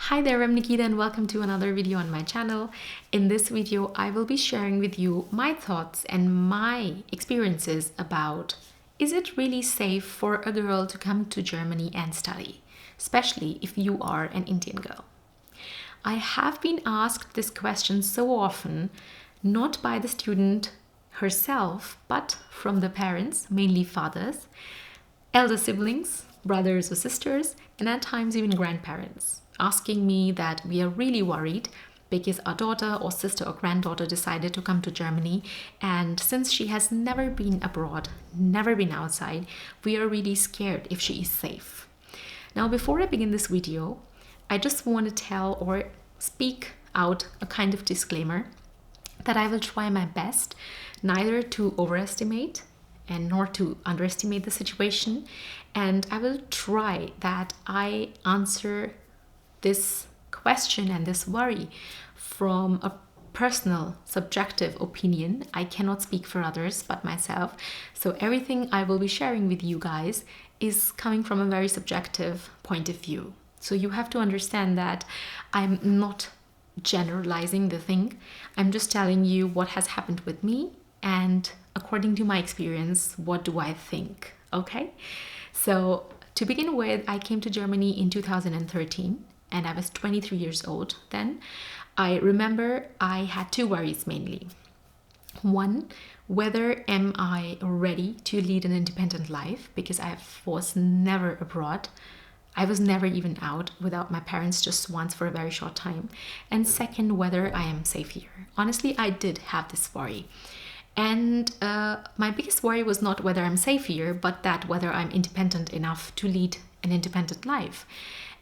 Hi there, I'm Nikita and welcome to another video on my channel. In this video, I will be sharing with you my thoughts and my experiences about is it really safe for a girl to come to Germany and study, especially if you are an Indian girl. I have been asked this question so often, not by the student herself, but from the parents, mainly fathers, elder siblings, brothers or sisters, and at times even grandparents, asking me that we are really worried because our daughter or sister or granddaughter decided to come to Germany, and since she has never been abroad, never been outside, we are really scared if she is safe. Now, before I begin this video, I just want to tell or speak out a kind of disclaimer that I will try my best neither to overestimate and nor to underestimate the situation, and I will try that I answer this question and this worry from a personal subjective opinion. I cannot speak for others but myself, so everything I will be sharing with you guys is coming from a very subjective point of view. So you have to understand that I'm not generalizing the thing. I'm just telling you what has happened with me, and according to my experience, what do I think? Okay, so to begin with, I came to Germany in 2013 and I was 23 years old then. I remember I had two worries mainly. One, whether am I ready to lead an independent life, because I was never abroad. I was never even out without my parents, just once for a very short time. And second, whether I am safe here. Honestly, I did have this worry. And my biggest worry was not whether I'm safe here, but that whether I'm independent enough to lead an independent life.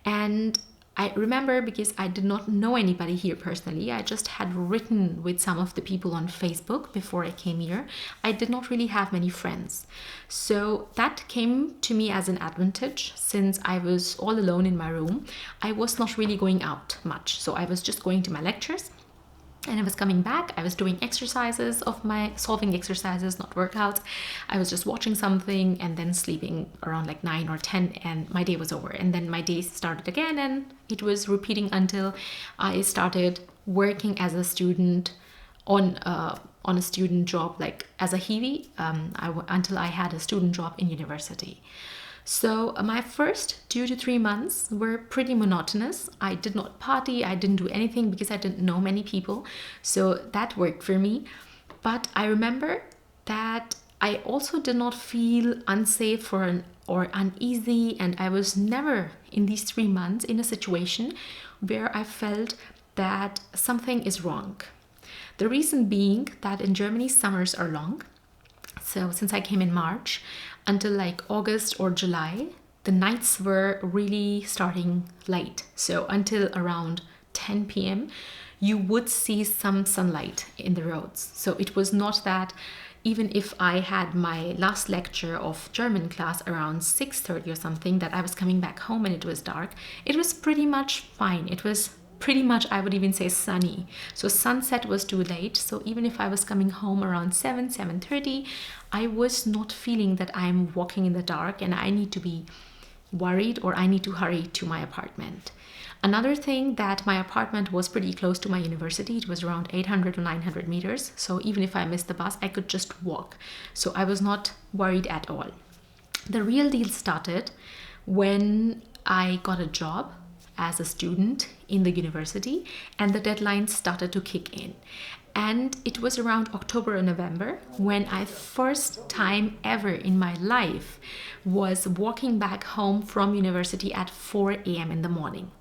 And I remember, because I did not know anybody here personally, I just had written with some of the people on Facebook before I came here. I did not really have many friends. So that came to me as an advantage, since I was all alone in my room. I was not really going out much. So I was just going to my lectures, and I was coming back, I was doing exercises of my solving exercises, not workouts. I was just watching something and then sleeping around like 9 or 10, and my day was over. And then my day started again, and it was repeating until I started working as a student on a student job, like as a Hiwi, until I had a student job in university. So my first 2 to 3 months were pretty monotonous. I did not party, I didn't do anything because I didn't know many people. So that worked for me. But I remember that I also did not feel unsafe or uneasy, and I was never in these 3 months in a situation where I felt that something is wrong. The reason being that in Germany summers are long. So since I came in March, until like August or July, the nights were really starting late. So until around 10 p.m., you would see some sunlight in the roads. So it was not that even if I had my last lecture of German class around 6:30 or something, that I was coming back home and it was dark. It was pretty much fine. It was pretty much, I would even say, sunny. So sunset was too late. So even if I was coming home around 7:30, I was not feeling that I'm walking in the dark and I need to be worried or I need to hurry to my apartment. Another thing, that my apartment was pretty close to my university. It was around 800 or 900 meters. So even if I missed the bus, I could just walk. So I was not worried at all. The real deal started when I got a job as a student in the university and the deadlines started to kick in. And it was around October or November when I first time ever in my life was walking back home from university at 4 a.m. in the morning.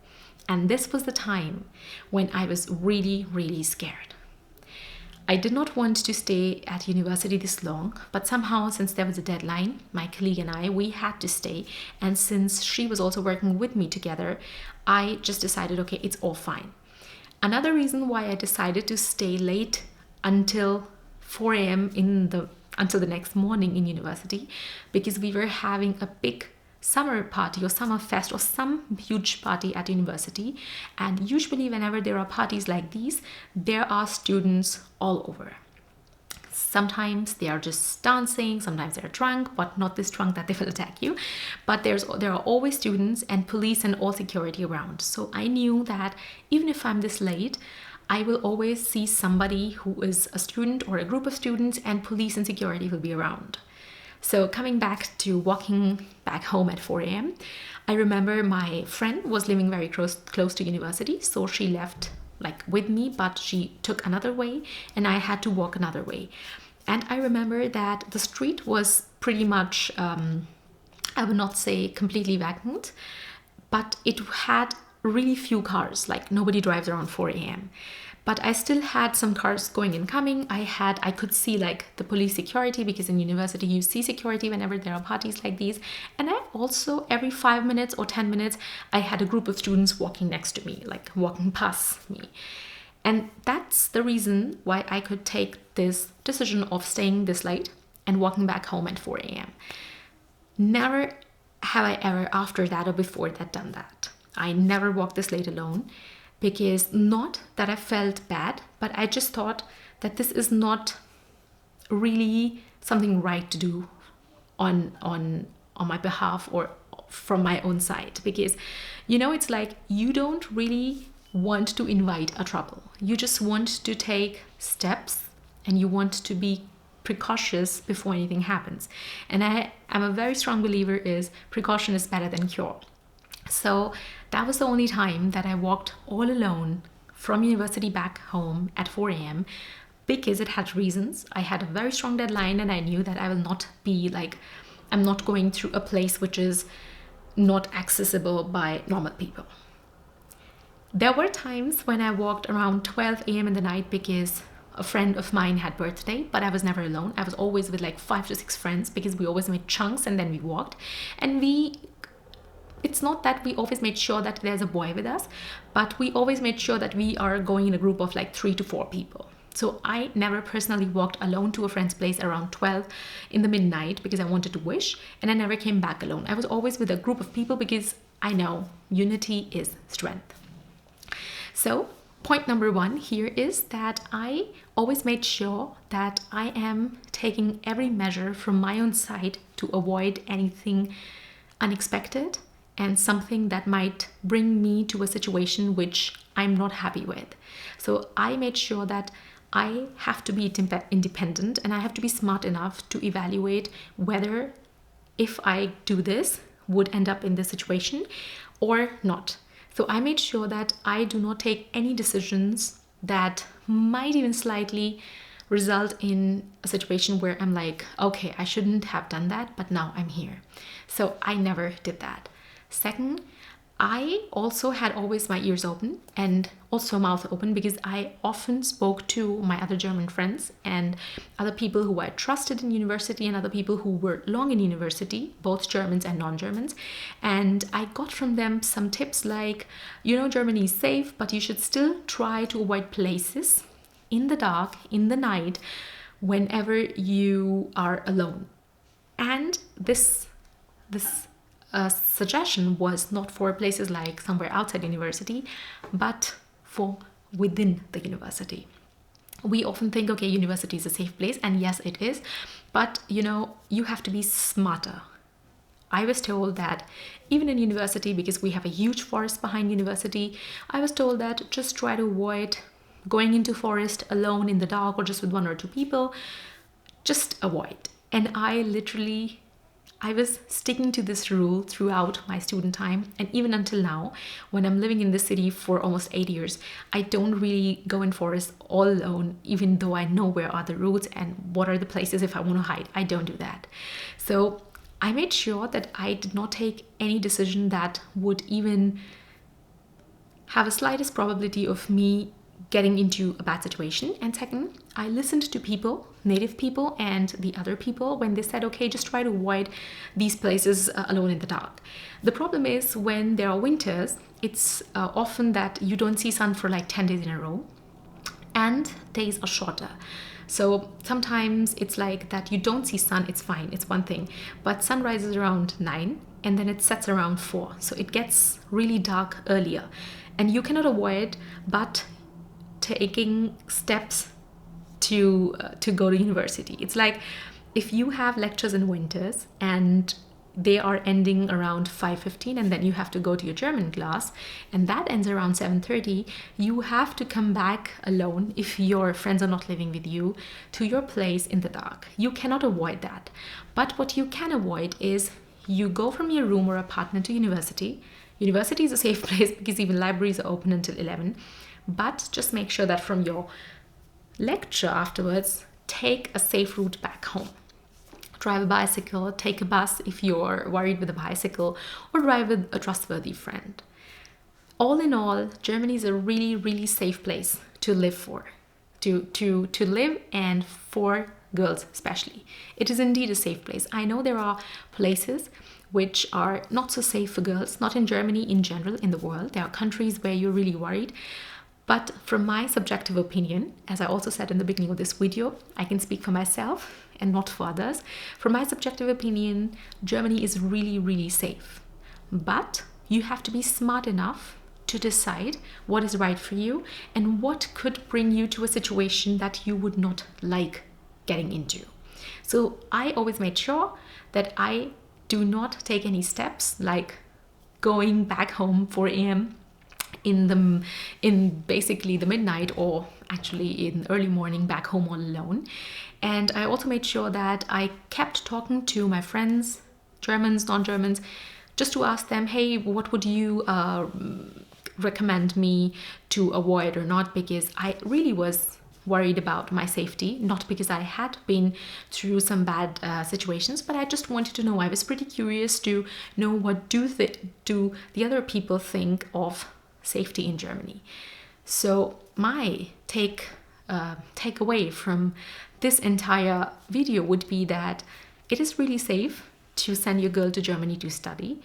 And this was the time when I was really, really scared. I did not want to stay at university this long, but somehow, since there was a deadline, my colleague and I, we had to stay. And since she was also working with me together, I just decided, okay, it's all fine. Another reason why I decided to stay late until 4 a.m. until the next morning in university, because we were having a big summer party or summer fest or some huge party at university. And usually whenever there are parties like these, there are students all over. Sometimes they are just dancing, sometimes they're drunk, but not this drunk that they will attack you. But there are always students and police and all security around. So I knew that even if I'm this late, I will always see somebody who is a student or a group of students, and police and security will be around. So coming back to walking back home at 4 a.m., I remember my friend was living very close to university, so she left like with me, but she took another way and I had to walk another way. And I remember that the street was pretty much, I would not say completely vacant, but it had really few cars, like nobody drives around 4 a.m. But I still had some cars going and coming. I could see like the police security, because in university you see security whenever there are parties like these. And I also, every 5 minutes or 10 minutes, I had a group of students walking next to me, like walking past me. And that's the reason why I could take this decision of staying this late and walking back home at 4 a.m. Never have I ever after that or before that done that. I never walked this late alone. Because not that I felt bad, but I just thought that this is not really something right to do on my behalf or from my own side. Because, it's like you don't really want to invite a trouble. You just want to take steps and you want to be precautious before anything happens. And I am a very strong believer is precaution is better than cure. So that was the only time that I walked all alone from university back home at 4 a.m. because it had reasons. I had a very strong deadline and I knew that I will not be like, I'm not going through a place which is not accessible by normal people. There were times when I walked around 12 a.m. in the night because a friend of mine had birthday, but I was never alone. I was always with like 5 to 6 friends because we always made chunks and then we walked. And it's not that we always made sure that there's a boy with us, but we always made sure that we are going in a group of like 3 to 4 people. So I never personally walked alone to a friend's place around 12 in the midnight because I wanted to wish, and I never came back alone. I was always with a group of people because I know unity is strength. So point number 1 here is that I always made sure that I am taking every measure from my own side to avoid anything unexpected and something that might bring me to a situation which I'm not happy with. So I made sure that I have to be independent and I have to be smart enough to evaluate whether if I do this would end up in this situation or not. So I made sure that I do not take any decisions that might even slightly result in a situation where I'm like, okay, I shouldn't have done that, but now I'm here. So I never did that. Second, I also had always my ears open and also mouth open because I often spoke to my other German friends and other people who I trusted in university and other people who were long in university, both Germans and non-Germans. And I got from them some tips like, Germany is safe, but you should still try to avoid places in the dark, in the night, whenever you are alone. And this suggestion was not for places like somewhere outside university, but for within the university. We often think, okay, university is a safe place, and yes, it is, but you have to be smarter. I was told that even in university, because we have a huge forest behind university, I was told that just try to avoid going into forest alone in the dark or just with 1 or 2 people. Just avoid. And I was sticking to this rule throughout my student time, and even until now, when I'm living in this city for almost 8 years, I don't really go in forest all alone, even though I know where are the routes and what are the places if I want to hide. I don't do that. So I made sure that I did not take any decision that would even have a slightest probability of me getting into a bad situation. And second, I listened to people, native people and the other people, when they said, okay, just try to avoid these places alone in the dark. The problem is when there are winters, it's often that you don't see sun for like 10 days in a row and days are shorter. So sometimes it's like that you don't see sun, it's fine, it's one thing, but sun rises around 9 and then it sets around 4. So it gets really dark earlier and you cannot avoid but taking steps to go to university. It's like if you have lectures in winters and they are ending around 5:15 and then you have to go to your German class and that ends around 7:30, you have to come back alone if your friends are not living with you to your place in the dark. You cannot avoid that. But what you can avoid is you go from your room or apartment to university. University is a safe place because even libraries are open until 11. But just make sure that from your lecture afterwards, take a safe route back home. Drive a bicycle, take a bus if you're worried with a bicycle, or drive with a trustworthy friend. All in all, Germany is a really, really safe place to live for, to live, and for girls especially. It is indeed a safe place. I know there are places which are not so safe for girls, not in Germany, in general, in the world. There are countries where you're really worried. But from my subjective opinion, as I also said in the beginning of this video, I can speak for myself and not for others. From my subjective opinion, Germany is really, really safe. But you have to be smart enough to decide what is right for you and what could bring you to a situation that you would not like getting into. So I always made sure that I do not take any steps like going back home 4 a.m. in basically the midnight, or actually in early morning, back home all alone. And I also made sure that I kept talking to my friends, Germans, non-Germans, just to ask them, hey, what would you recommend me to avoid or not? Because I really was worried about my safety, not because I had been through some bad situations, but I just wanted to know. I was pretty curious to know what do the other people think of safety in Germany. So my takeaway from this entire video would be that it is really safe to send your girl to Germany to study,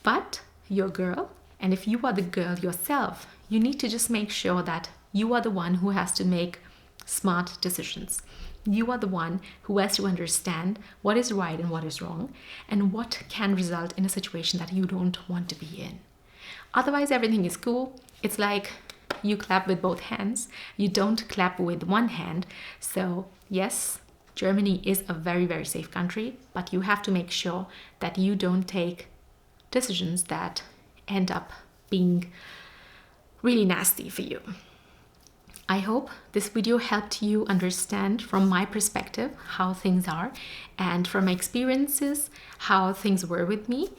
but your girl, and if you are the girl yourself, you need to just make sure that you are the one who has to make smart decisions. You are the one who has to understand what is right and what is wrong, and what can result in a situation that you don't want to be in. Otherwise, everything is cool. It's like you clap with both hands. You don't clap with one hand. So yes, Germany is a very, very safe country, but you have to make sure that you don't take decisions that end up being really nasty for you. I hope this video helped you understand from my perspective how things are, and from my experiences how things were with me.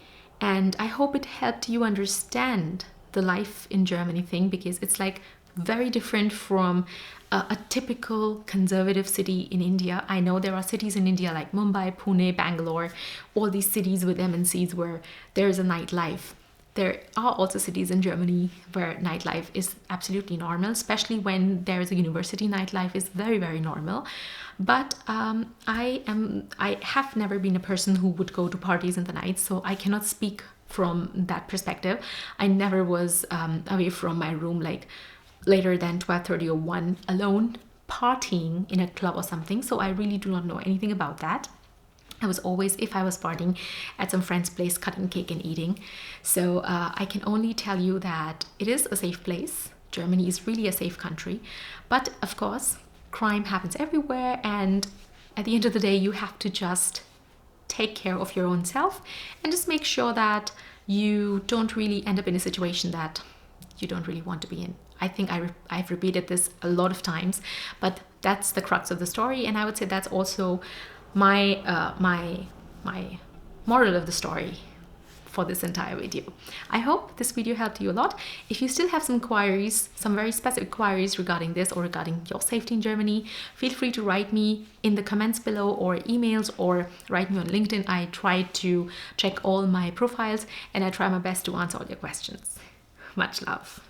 And I hope it helped you understand the life in Germany thing, because it's like very different from a typical conservative city in India. I know there are cities in India like Mumbai, Pune, Bangalore, all these cities with MNCs where there's a nightlife. There are also cities in Germany where nightlife is absolutely normal, especially when there's a university. Nightlife is very, very normal. But I have never been a person who would go to parties in the night, so I cannot speak from that perspective. I never was away from my room like later than 12:30 or 1 alone partying in a club or something, so I really do not know anything about that. I was always, if I was partying at some friend's place, cutting cake and eating. So I can only tell you that it is a safe place. Germany is really a safe country. But of course, crime happens everywhere. And at the end of the day, you have to just take care of your own self and just make sure that you don't really end up in a situation that you don't really want to be in. I think I've repeated this a lot of times, but that's the crux of the story. And I would say that's also my moral of the story for this entire video. I hope this video helped you a lot. If you still have some queries, some very specific queries regarding this or regarding your safety in Germany, feel free to write me in the comments below or emails, or write me on LinkedIn. I try to check all my profiles and I try my best to answer all your questions. Much love.